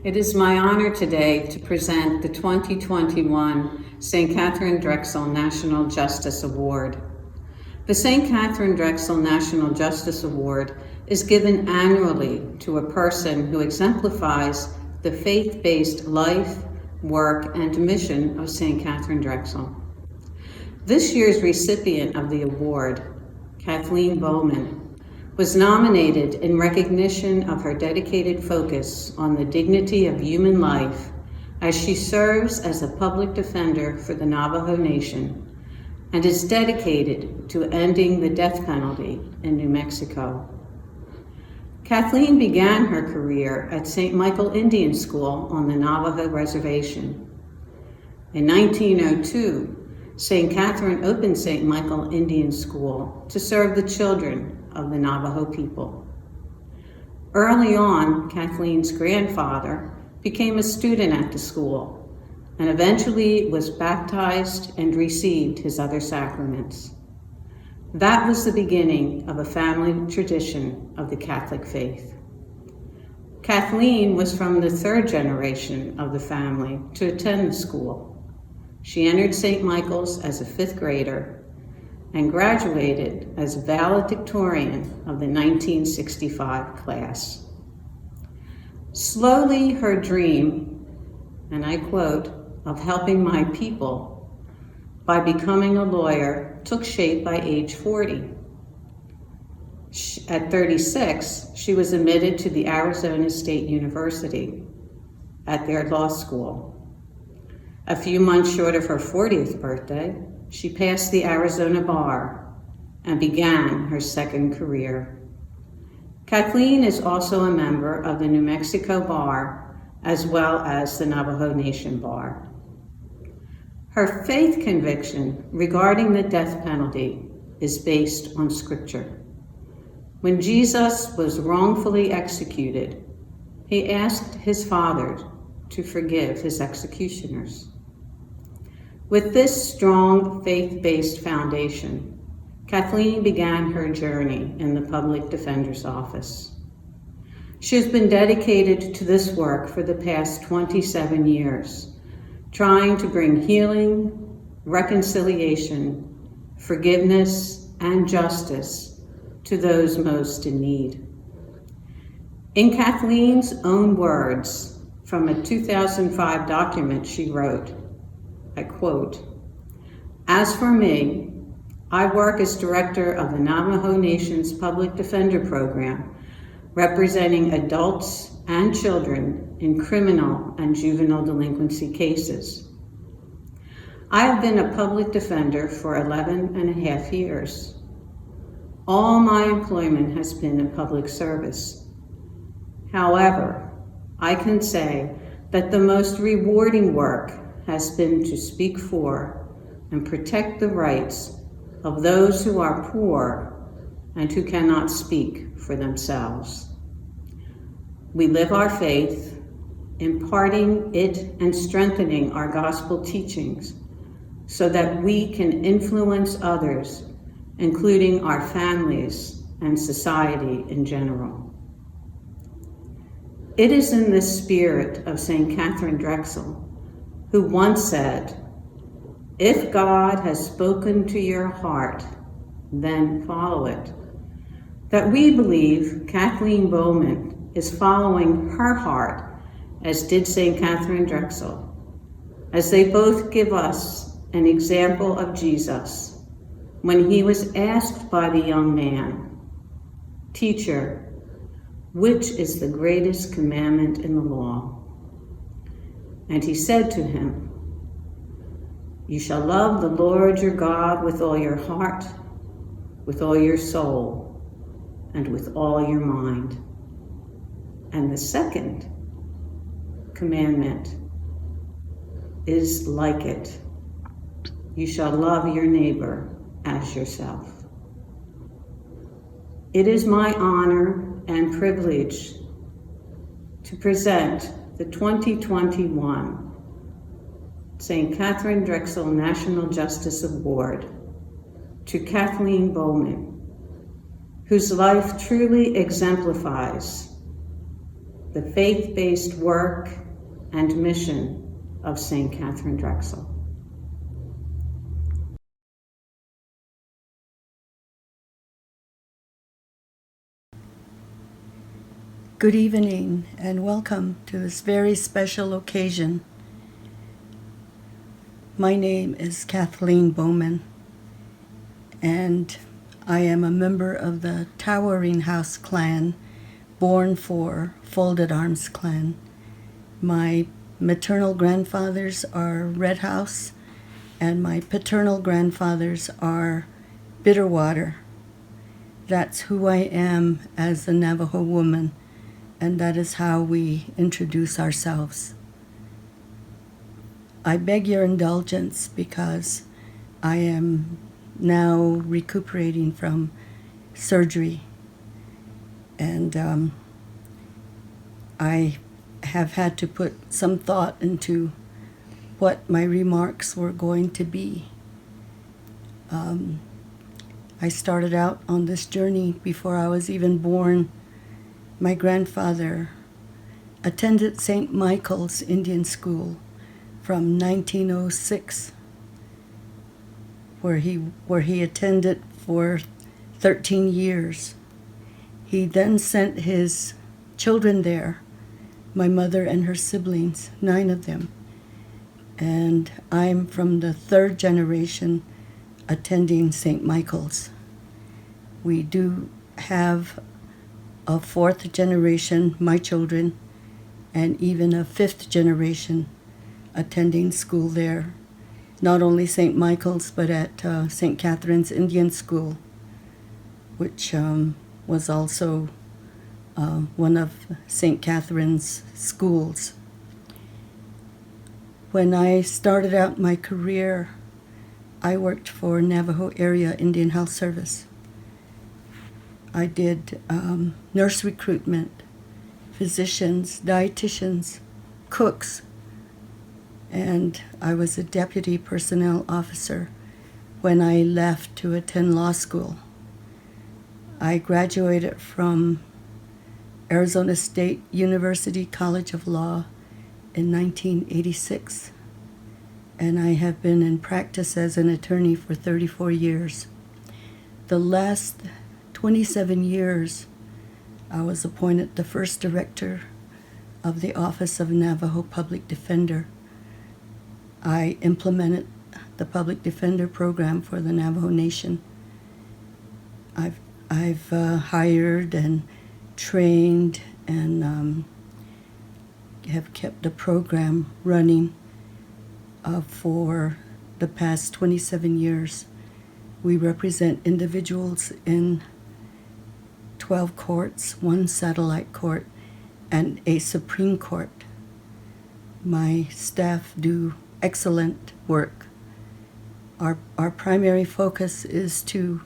It is my honor today to present the 2021 St. Katharine Drexel National Justice Award. The St. Katharine Drexel National Justice Award is given annually to a person who exemplifies the faith-based life, work, and mission of St. Katharine Drexel. This year's recipient of the award, Kathleen Bowman, was nominated in recognition of her dedicated focus on the dignity of human life as she serves as a public defender for the Navajo Nation and is dedicated to ending the death penalty in New Mexico. Kathleen began her career at St. Michael Indian School on the Navajo Reservation. In 1902, St. Katharine opened St. Michael Indian School to serve the children of the Navajo people. Early on, Kathleen's grandfather became a student at the school and eventually was baptized and received his other sacraments. That was the beginning of a family tradition of the Catholic faith. Kathleen was from the third generation of the family to attend the school. She entered St. Michael's as a fifth grader and graduated as valedictorian of the 1965 class. Slowly, her dream, and I quote, of helping my people by becoming a lawyer took shape by age 40. At 36, she was admitted to the Arizona State University at their law school. A few months short of her 40th birthday, she passed the Arizona bar and began her second career. Kathleen is also a member of the New Mexico Bar as well as the Navajo Nation Bar. Her faith conviction regarding the death penalty is based on Scripture. When Jesus was wrongfully executed, he asked his Father to forgive his executioners. With this strong faith-based foundation, Kathleen began her journey in the Public Defender's Office. She has been dedicated to this work for the past 27 years, trying to bring healing, reconciliation, forgiveness, and justice to those most in need. In Kathleen's own words from a 2005 document she wrote, I quote, "As for me, I work as director of the Navajo Nation's Public Defender Program, representing adults and children in criminal and juvenile delinquency cases. I have been a public defender for 11 and a half years. All my employment has been in public service. However, I can say that the most rewarding work has been to speak for and protect the rights of those who are poor and who cannot speak for themselves. We live our faith, imparting it and strengthening our gospel teachings so that we can influence others, including our families and society in general." It is in the spirit of St. Katharine Drexel, who once said, "If God has spoken to your heart, then follow it," that we believe Kathleen Bowman is following her heart, as did St. Katharine Drexel, as they both give us an example of Jesus when he was asked by the young man, "Teacher, which is the greatest commandment in the law?" And he said to him, "You shall love the Lord your God with all your heart, with all your soul, and with all your mind. And the second commandment is like it. You shall love your neighbor as yourself." It is my honor and privilege to present the 2021 St. Katharine Drexel National Justice Award to Kathleen Bowman, whose life truly exemplifies the faith-based work and mission of St. Katharine Drexel. Good evening and welcome to this very special occasion. My name is Kathleen Bowman, and I am a member of the Towering House clan, born for Folded Arms clan. My maternal grandfathers are Red House, and my paternal grandfathers are Bitterwater. That's who I am as a Navajo woman, and that is how we introduce ourselves. I beg your indulgence because I am now recuperating from surgery, and I have had to put some thought into what my remarks were going to be. I started out on this journey before I was even born. My grandfather attended St. Michael's Indian School from 1906, where he attended for 13 years. He then sent his children there, my mother and her siblings, 9 of them. And I'm from the 3rd generation attending St. Michael's. We do have a 4th generation, my children, and even a 5th generation attending school there. Not only St. Michael's, but at St. Catherine's Indian School, which was also one of St. Catherine's schools. When I started out my career, I worked for Navajo Area Indian Health Service. I did nurse recruitment, physicians, dietitians, cooks, and I was a deputy personnel officer when I left to attend law school. I graduated from Arizona State University College of Law in 1986, and I have been in practice as an attorney for 34 years. The last 27 years, I was appointed the first director of the Office of Navajo Public Defender. I implemented the Public Defender program for the Navajo Nation. I've hired and trained and have kept the program running for the past 27 years. We represent individuals in 12 courts, 1 satellite court, and a Supreme Court. My staff do excellent work. Our primary focus is to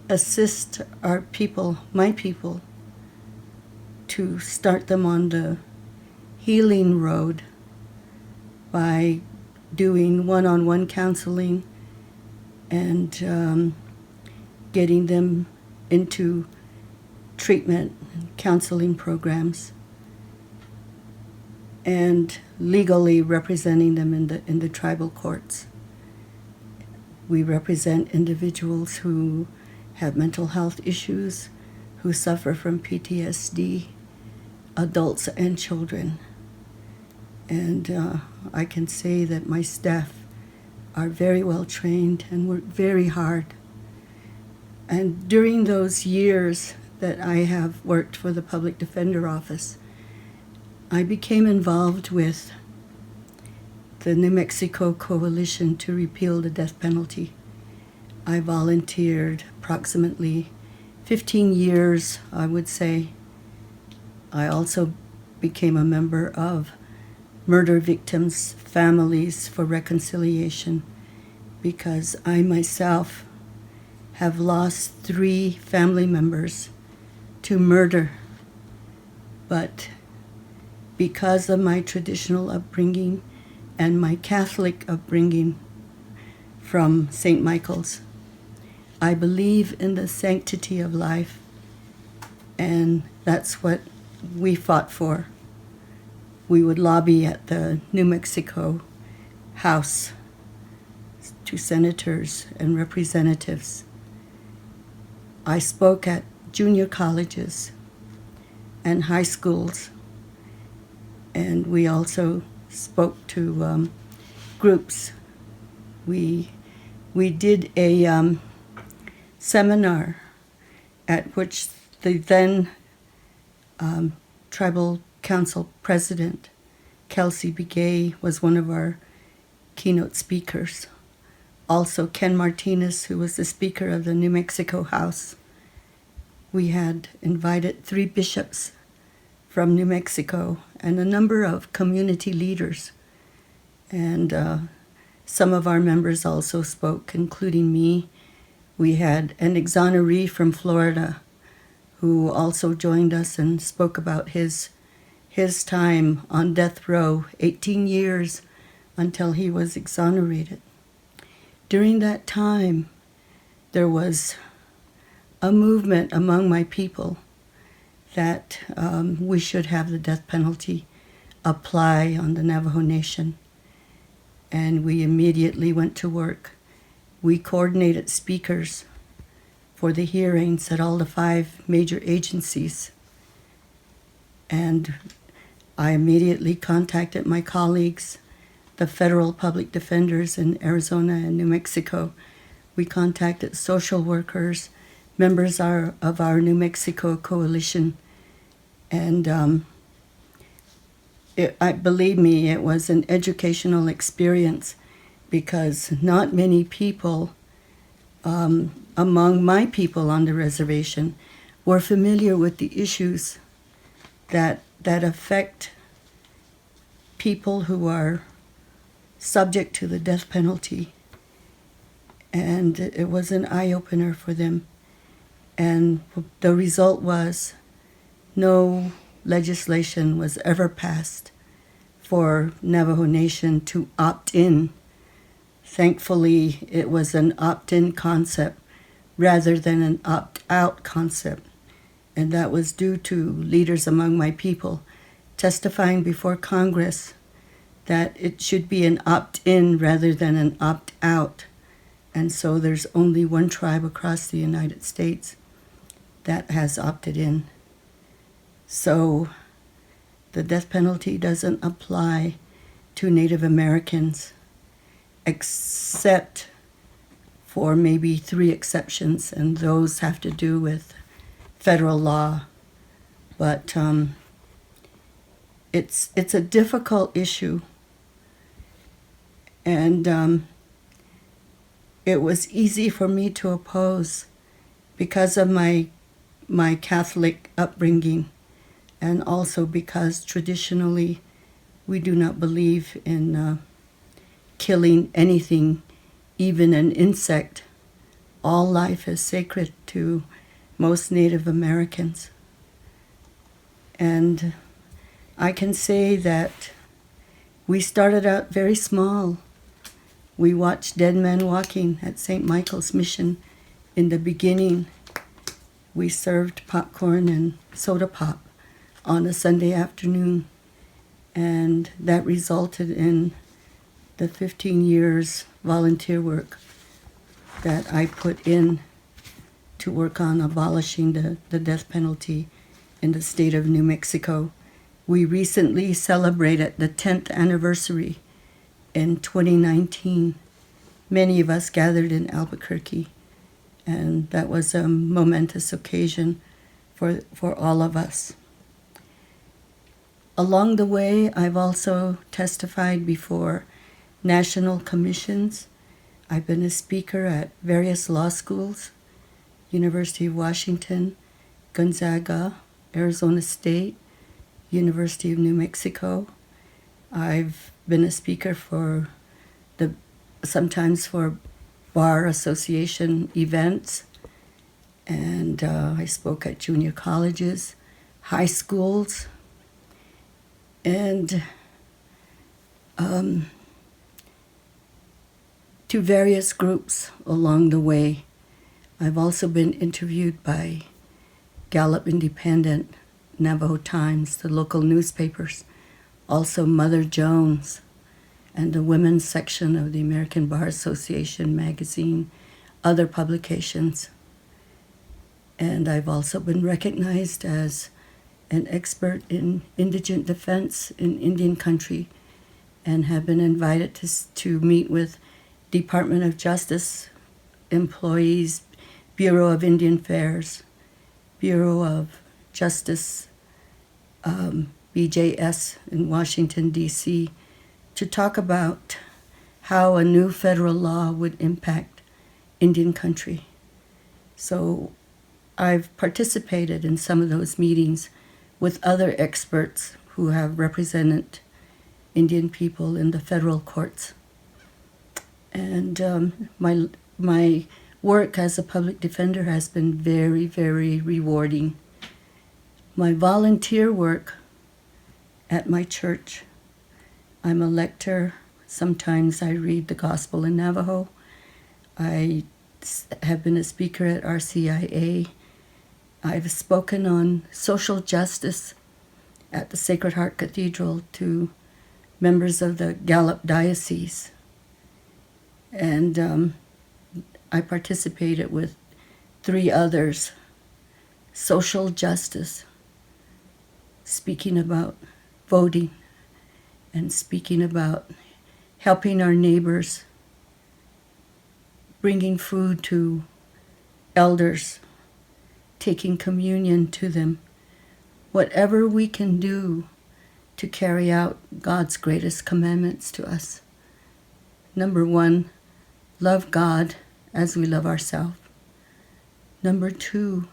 assist our people, my people, to start them on the healing road by doing one-on-one counseling and getting them into treatment and counseling programs, and legally representing them in the tribal courts. We represent individuals who have mental health issues, who suffer from PTSD, adults and children. And I can say that my staff are very well trained and work very hard. And during those years that I have worked for the Public Defender Office, I became involved with the New Mexico Coalition to repeal the death penalty. I volunteered approximately 15 years, I would say. I also became a member of Murder Victims' Families for Reconciliation because I myself have lost 3 family members to murder. But because of my traditional upbringing and my Catholic upbringing from St. Michael's, I believe in the sanctity of life, and that's what we fought for. We would lobby at the New Mexico House to senators and representatives. I spoke at junior colleges and high schools, and we also spoke to groups. We did a seminar at which the then Tribal Council President, Kelsey Begay, was one of our keynote speakers. Also, Ken Martinez, who was the Speaker of the New Mexico House. We had invited 3 bishops from New Mexico and a number of community leaders. And some of our members also spoke, including me. We had an exoneree from Florida who also joined us and spoke about his time on death row, 18 years until he was exonerated. During that time, there was a movement among my people that we should have the death penalty apply on the Navajo Nation. And we immediately went to work. We coordinated speakers for the hearings at all the 5 major agencies. And I immediately contacted my colleagues, the federal public defenders in Arizona and New Mexico. We contacted social workers, members of our New Mexico coalition. And believe me, it was an educational experience because not many people among my people on the reservation were familiar with the issues that affect people who are subject to the death penalty. And it was an eye-opener for them. And the result was no legislation was ever passed for Navajo Nation to opt in. Thankfully, it was an opt-in concept rather than an opt-out concept. And that was due to leaders among my people testifying before Congress that it should be an opt-in rather than an opt-out. And so there's only one tribe across the United States that has opted in. So the death penalty doesn't apply to Native Americans, except for maybe 3 exceptions, and those have to do with federal law. But it's a difficult issue, and it was easy for me to oppose because of my Catholic upbringing, and also because traditionally we do not believe in killing anything, even an insect. All life is sacred to most Native Americans. And I can say that we started out very small. We watched Dead Men Walking at St. Michael's Mission in the beginning. We served popcorn and soda pop on a Sunday afternoon, and that resulted in the 15 years volunteer work that I put in to work on abolishing the death penalty in the state of New Mexico. We recently celebrated the 10th anniversary in 2019. Many of us gathered in Albuquerque, and that was a momentous occasion for all of us. Along the way, I've also testified before national commissions. I've been a speaker at various law schools, University of Washington, Gonzaga, Arizona State, University of New Mexico. I've been a speaker sometimes for bar association events, and I spoke at junior colleges, high schools, and to various groups along the way. I've also been interviewed by Gallup Independent, Navajo Times, the local newspapers, also Mother Jones, and the women's section of the American Bar Association magazine, other publications. And I've also been recognized as an expert in indigent defense in Indian country, and have been invited to meet with Department of Justice employees, Bureau of Indian Affairs, Bureau of Justice, BJS in Washington, D.C., to talk about how a new federal law would impact Indian country. So I've participated in some of those meetings with other experts who have represented Indian people in the federal courts. And my work as a public defender has been very, very rewarding. My volunteer work at my church, I'm a lector. Sometimes I read the Gospel in Navajo. I have been a speaker at RCIA. I've spoken on social justice at the Sacred Heart Cathedral to members of the Gallup Diocese. And I participated with 3 others. Social justice, speaking about voting and speaking about helping our neighbors, bringing food to elders, taking communion to them, whatever we can do to carry out God's greatest commandments to us. Number 1, love God as we love ourselves. Number 2,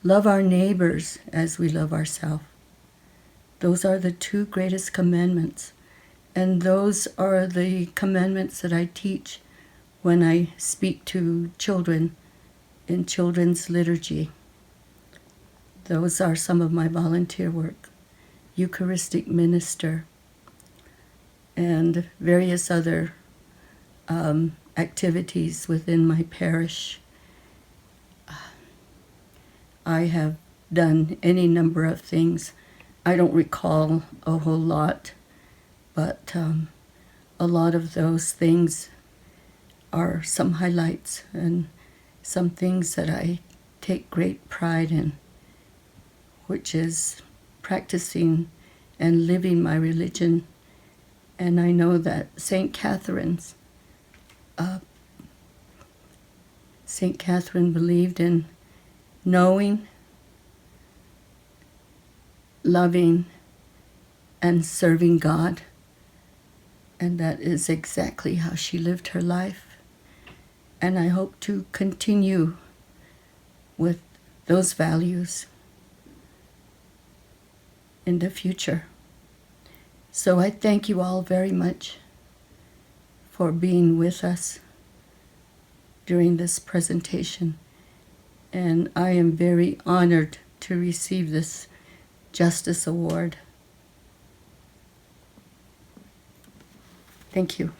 love our neighbors as we love ourselves. Those are the 2 greatest commandments. And those are the commandments that I teach when I speak to children in children's liturgy. Those are some of my volunteer work. Eucharistic minister, and various other activities within my parish. I have done any number of things. I don't recall a whole lot, but a lot of those things are some highlights and some things that I take great pride in, which is practicing and living my religion. And I know that St. Katharine believed in knowing, loving, and serving God. And that is exactly how she lived her life. And I hope to continue with those values in the future. So I thank you all very much for being with us during this presentation. And I am very honored to receive this Justice Award. Thank you.